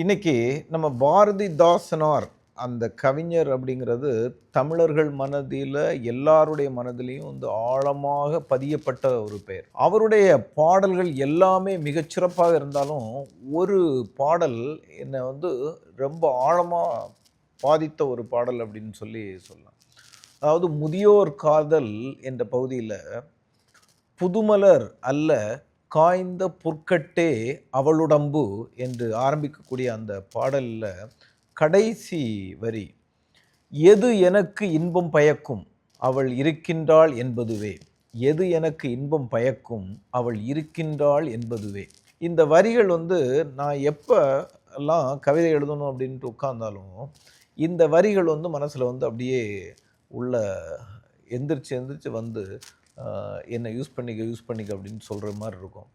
இன்னைக்கு நம்ம பாரதிதாசனார் அந்த கவிஞர் அப்படிங்கிறது தமிழர்கள் மனதில் எல்லாருடைய மனதிலையும் வந்து ஆழமாக பதியப்பட்ட ஒரு பெயர். அவருடைய பாடல்கள் எல்லாமே மிகச்சிறப்பாக இருந்தாலும் ஒரு பாடல் என்னை வந்து ரொம்ப ஆழமாக பாதித்த ஒரு பாடல் அப்படின்னு சொல்லலாம். அதாவது முதியோர் காதல் என்ற பகுதியில் புதுமலர் அல்ல காய்ந்த புற்கட்டே அவளுடம்பு என்று ஆரம்பிக்கக்கூடிய அந்த பாடலில் கடைசி வரி, எது எனக்கு இன்பம் பயக்கும் அவள் இருக்கின்றாள் என்பதுவே, எது எனக்கு இன்பம் பயக்கும் அவள் இருக்கின்றாள் என்பதுவே. இந்த வரிகள் வந்து நான் எப்போ எல்லாம் கவிதை எழுதணும் அப்படின்ட்டு உட்கார்ந்தாலும் இந்த வரிகள் வந்து மனசில் வந்து அப்படியே உள்ள எந்திரிச்சு எந்திரிச்சு வந்து என்னை யூஸ் பண்ணிக்க அப்படின்னு சொல்கிற மாதிரி இருக்கும்.